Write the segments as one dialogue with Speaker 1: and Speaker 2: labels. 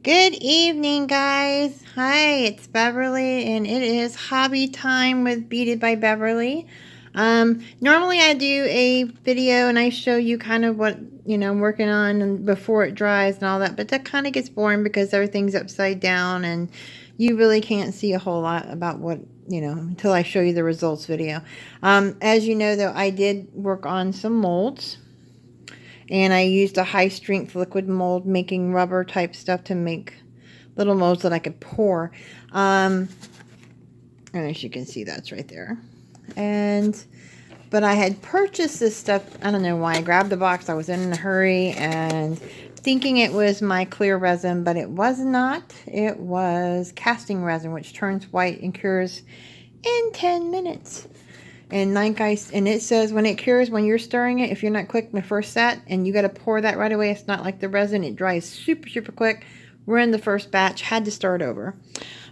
Speaker 1: Good evening, guys. Hi, it's Beverly, and it is hobby time with Beaded by Beverly. Normally I do a video and I show you kind of what, I'm working on and before it dries and all that, but that kind of gets boring because everything's upside down and you really can't see a whole lot about what, until I show you the results video. As you know, though, I did work on some molds. And I used a high strength liquid mold making rubber type stuff to make little molds that I could pour. And as you can see, that's right there. But I had purchased this stuff. I don't know why. I grabbed the box. I was in a hurry and thinking it was my clear resin, but it was not. It was casting resin, which turns white and cures in 10 minutes. And and it says when it cures, when you're stirring it, if you're not quick in the first set, and you got to pour that right away. It's not like the resin. It dries super, super quick. We're in the first batch. Had to start over.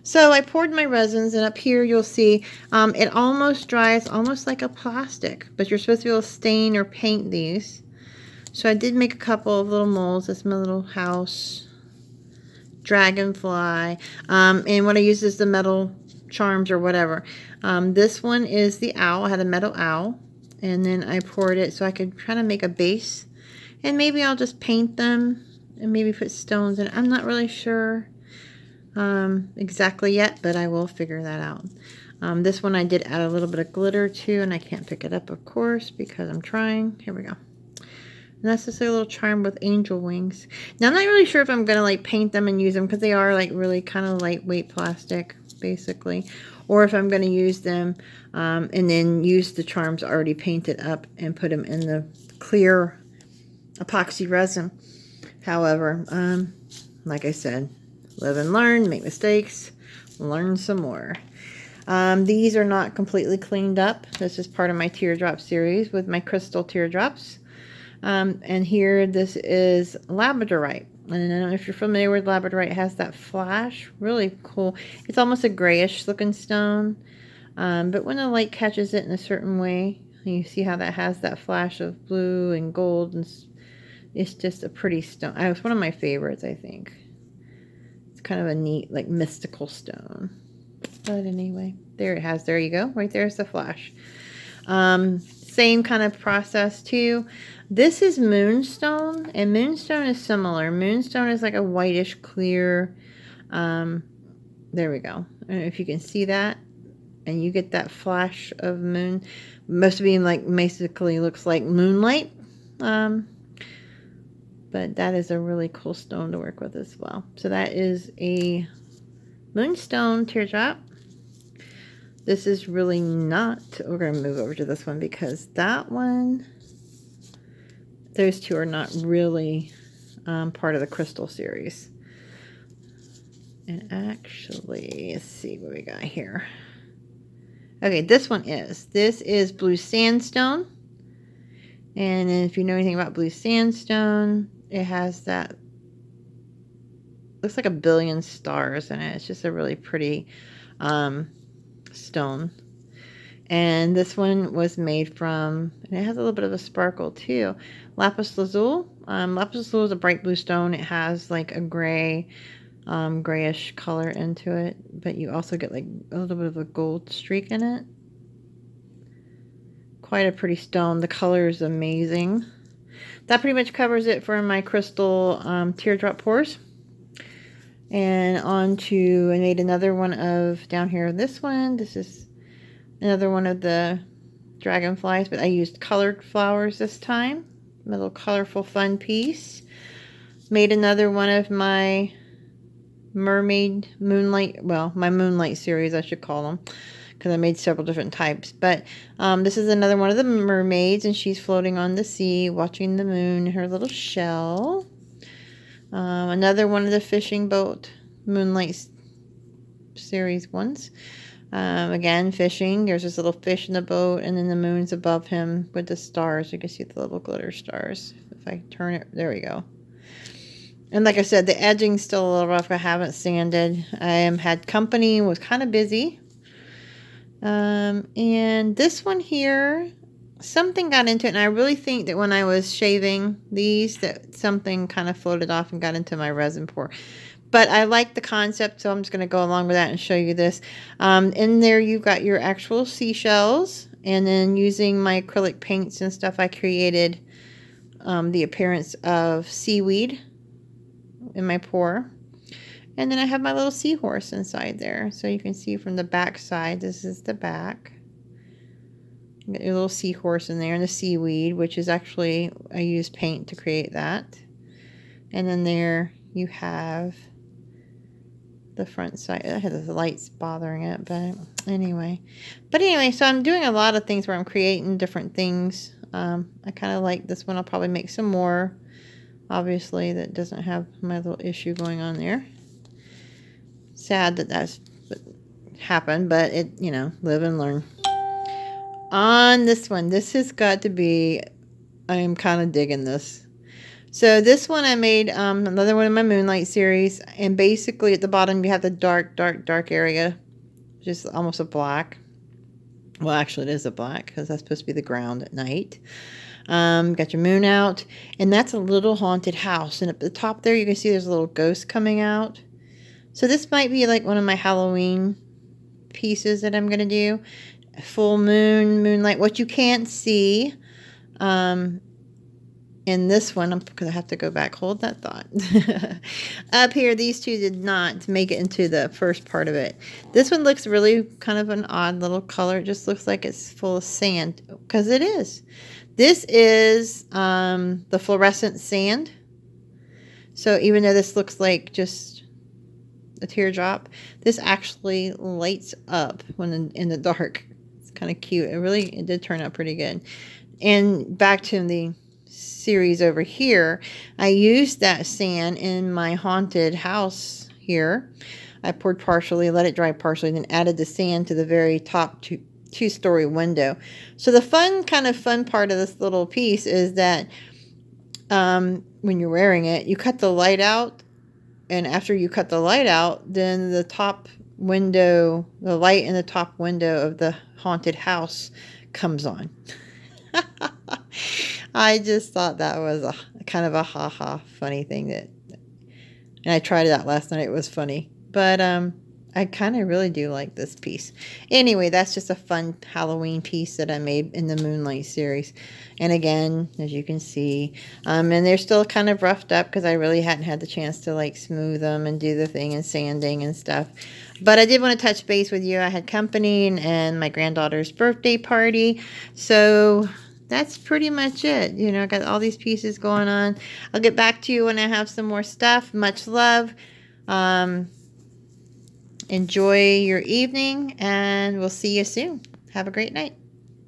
Speaker 1: So I poured my resins, and up here you'll see it almost dries, almost like a plastic. But you're supposed to be able to stain or paint these. So I did make a couple of little molds. That's my little house. Dragonfly. And what I used is the metal charms or whatever. This one is the owl. I had a metal owl, and then I poured it so I could kind of make a base, and maybe I'll just paint them and maybe put stones in it. I'm not really sure exactly yet, but I will figure that out. This one I did add a little bit of glitter to, and I can't pick it up, of course, because I'm trying. Here we go. And that's just a little charm with angel wings. Now, I'm not really sure if I'm going to like paint them and use them because they are like really kind of lightweight plastic, basically. Or if I'm going to use them and then use the charms already painted up and put them in the clear epoxy resin. However, like I said, live and learn, make mistakes, learn some more. These are not completely cleaned up. This is part of my teardrop series with my crystal teardrops. And here, this is labradorite. And I don't know if you're familiar with labradorite. It has that flash. Really cool. It's almost a grayish looking stone. But when the light catches it in a certain way, you see how that has that flash of blue and gold. And it's just a pretty stone. It's one of my favorites, I think. It's kind of a neat, like, mystical stone. But anyway, there it has. There you go. Right there's the flash. Same kind of process too. This is moonstone, and moonstone is similar. Moonstone is like a whitish clear. There we go. I don't know if you can see that, and you get that flash of moon. Must be like basically looks like moonlight. But that is a really cool stone to work with as well. So that is a moonstone teardrop. This is really not, we're going to move over to this one because that one, those two are not really part of the crystal series. And actually, let's see what we got here. Okay, this one is. This is blue sandstone. And if you know anything about blue sandstone, it has that, looks like a billion stars in it. It's just a really pretty stone. And this one was made from, and it has a little bit of a sparkle too, lapis lazuli. Lapis lazuli is a bright blue stone. It has like a gray, grayish color into it, but you also get like a little bit of a gold streak in it. Quite a pretty stone. The color is amazing. That pretty much covers it for my crystal teardrop pours. And on to, I made another one of, down here, this one. This is another one of the dragonflies, but I used colored flowers this time. A little colorful fun piece. Made another one of my mermaid moonlight, well, my moonlight series, I should call them, because I made several different types. But this is another one of the mermaids, and she's floating on the sea, watching the moon in her little shell. Another one of the fishing boat moonlight series ones. Again, fishing. There's this little fish in the boat, and then the moon's above him with the stars. You can see the little glitter stars. If I turn it, there we go. And like I said, the edging's still a little rough. I haven't sanded. I had company, was kind of busy. And this one here, something got into it, and I really think that when I was shaving these, that something kind of floated off and got into my resin pour. But I like the concept, so I'm just going to go along with that and show you this. In there, you've got your actual seashells, and then using my acrylic paints and stuff, I created the appearance of seaweed in my pour. And then I have my little seahorse inside there, so you can see from the back side, this is the back. You got your little seahorse in there, and the seaweed, which is actually, I used paint to create that. And then there you have the front side. I had the lights bothering it, but anyway. So I'm doing a lot of things where I'm creating different things. I kind of like this one. I'll probably make some more, obviously, that doesn't have my little issue going on there. Sad that that's what happened, but it, you know, live and learn. On this one, this has got to be, I am kind of digging this. So this one I made another one in my Moonlight series, and basically at the bottom you have the dark area, just almost a black. Well, actually it is a black because that's supposed to be the ground at night. Got your moon out, and that's a little haunted house, and at the top there you can see there's a little ghost coming out. So this might be like one of my Halloween pieces that I'm going to do. Full moon, moonlight. What you can't see in this one, because I have to go back, hold that thought. Up here, these two did not make it into the first part of it. This one looks really kind of an odd little color. It just looks like it's full of sand, because it is. This is the fluorescent sand. So even though this looks like just a teardrop, this actually lights up when in the dark. It's kind of cute. It did turn out pretty good. And back to the series over here, I used that sand in my haunted house here. I poured partially, let it dry partially, then added the sand to the very top two-story window. So the fun part of this little piece is that when you're wearing it, you cut the light out, and after you cut the light out, then the top window, the light in the top window of the haunted house comes on. I just thought that was a kind of a ha-ha funny thing, and I tried that last night. It was funny, but I kind of really do like this piece. Anyway, that's just a fun Halloween piece that I made in the Moonlight series. And again, as you can see, and they're still kind of roughed up because I really hadn't had the chance to like smooth them and do the thing and sanding and stuff. But I did want to touch base with you. I had company and my granddaughter's birthday party. So that's pretty much it. You know, I got all these pieces going on. I'll get back to you when I have some more stuff. Much love. Enjoy your evening, and we'll see you soon. Have a great night.